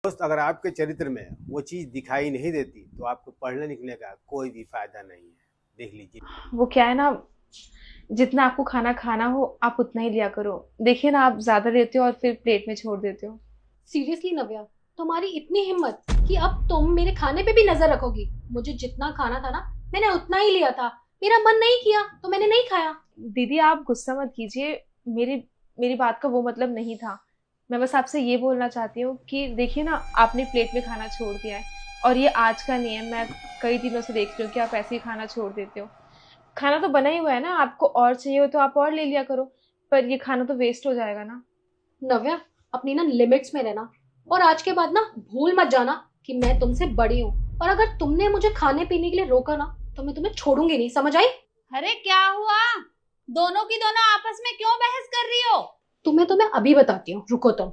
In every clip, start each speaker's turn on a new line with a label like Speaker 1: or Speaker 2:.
Speaker 1: दोस्त, अगर आपके चरित्र में वो चीज दिखाई नहीं देती तो आपको पढ़ने लिखने का कोई भी फायदा नहीं है। देख लीजिए।
Speaker 2: वो क्या है ना, जितना आपको खाना खाना हो आप उतना ही लिया करो। देखिए ना, आप ज्यादा लेते हो और फिर प्लेट में छोड़ देते हो।
Speaker 3: सीरियसली नव्या, तुम्हारी इतनी हिम्मत कि अब तुम मेरे खाने पे भी नजर रखोगी। मुझे जितना खाना था ना, मैंने उतना ही लिया था। मेरा मन नहीं किया तो मैंने नहीं खाया।
Speaker 2: दीदी आप गुस्सा मत कीजिए। मेरी मेरी बात का वो मतलब नहीं था। मैं बस आपसे ये बोलना चाहती हूँ कि देखिए ना, आपने प्लेट में खाना छोड़ दिया है और ये आज का नहीं है। मैं कई दिनों से देख रही हूँ कि आप ऐसे ही खाना छोड़ देते हो। खाना तो बना ही हुआ है ना, आपको और चाहिए हो तो आप और ले लिया करो। पर ये खाना तो वेस्ट हो जाएगा ना।
Speaker 3: नव्या, अपनी ना लिमिट्स में रहना। और आज के बाद ना भूल मत जाना कि मैं तुमसे बड़ी हूँ। और अगर तुमने मुझे खाने पीने के लिए रोका ना, तो मैं तुम्हें छोड़ूंगी नहीं, समझ आई?
Speaker 4: अरे क्या हुआ? दोनों की दोनों आपस में क्यों बहस कर रही हो?
Speaker 3: तुम्हें तो मैं अभी बताती हूँ, रुको तुम।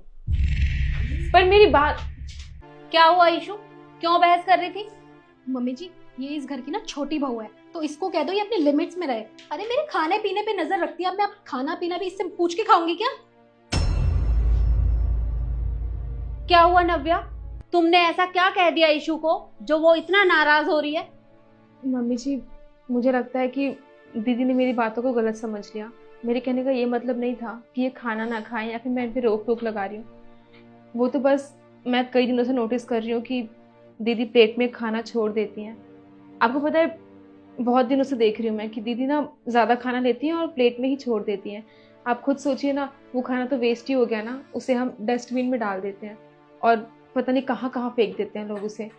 Speaker 2: पर मेरी बात।
Speaker 4: क्या हुआ ईशु? क्यों बहस कर रही थी?
Speaker 3: मम्मी जी, ये इस घर की ना छोटी बहू है, तो इसको कह दो ये अपने लिमिट्स में रहे। अरे मेरे खाने पीने पे नजर रखती है, अब मैं खाना पीना भी इससे पूछ के खाऊंगी क्या?
Speaker 4: क्या हुआ नव्या? तुमने ऐसा क्या कह दिया ईशु को जो वो इतना नाराज हो रही है?
Speaker 2: मम्मी जी, मुझे लगता है कि दीदी ने मेरी बातों को गलत समझ लिया। मेरे कहने का ये मतलब नहीं था कि ये खाना ना खाएं या फिर मैं इन पे रोक टोक लगा रही हूँ। वो तो बस मैं कई दिनों से नोटिस कर रही हूँ कि दीदी प्लेट में खाना छोड़ देती हैं। आपको पता है, बहुत दिनों से देख रही हूँ मैं कि दीदी ना ज़्यादा खाना लेती हैं और प्लेट में ही छोड़ देती हैं। आप खुद सोचिए ना, वो खाना तो वेस्ट ही हो गया ना, उसे हम डस्टबिन में डाल देते हैं और पता नहीं कहाँ कहाँ फेंक देते हैं लोग उसे।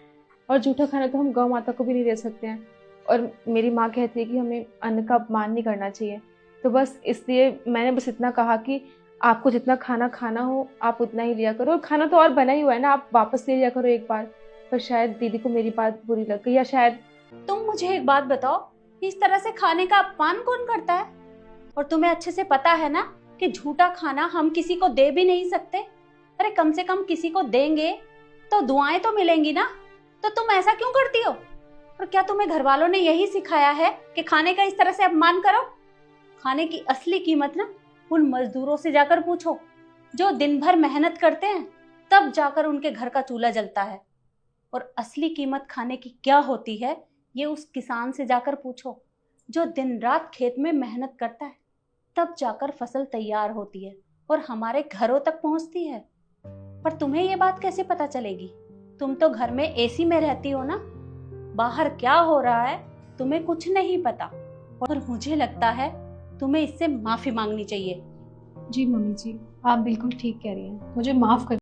Speaker 2: और जूठा खाना तो हम गौ माता को भी नहीं दे सकते हैं। और मेरी माँ कहती है कि हमें अन्न का अपमान नहीं करना चाहिए। तो बस इसलिए मैंने बस इतना कहा कि आपको जितना खाना खाना हो आप उतना ही लिया करो। और खाना तो और बना ही हुआ है ना, आप वापस ले लिया करो एक बार। पर शायद दीदी को मेरी बात बुरी लग गई, या शायद।
Speaker 4: तुम मुझे एक बात बताओ, इस तरह से खाने का अपमान कौन करता है? और तुम्हें अच्छे से पता है ना कि झूठा खाना हम किसी को दे भी नहीं सकते। अरे कम से कम किसी को देंगे तो दुआएं तो मिलेंगी ना। तो तुम ऐसा क्यों करती हो? और क्या तुम्हें घर वालों ने यही सिखाया है कि खाने का इस तरह से अपमान करो? खाने की असली कीमत ना उन मजदूरों से जाकर पूछो जो दिन भर मेहनत करते हैं, तब जाकर उनके घर का चूल्हा जलता है। और असली कीमत खाने की क्या होती है, ये उस किसान से जाकर पूछो जो दिन रात खेत में मेहनत करता है, तब जाकर फसल तैयार होती है और हमारे घरों तक पहुंचती है। पर तुम्हें ये बात कैसे पता चलेगी? तुम तो घर में एसी में रहती हो ना। बाहर क्या हो रहा है तुम्हें कुछ नहीं पता। और मुझे लगता है तुम्हें इससे माफी मांगनी चाहिए।
Speaker 3: जी मम्मी जी, आप बिल्कुल ठीक कह रही हैं, मुझे माफ कर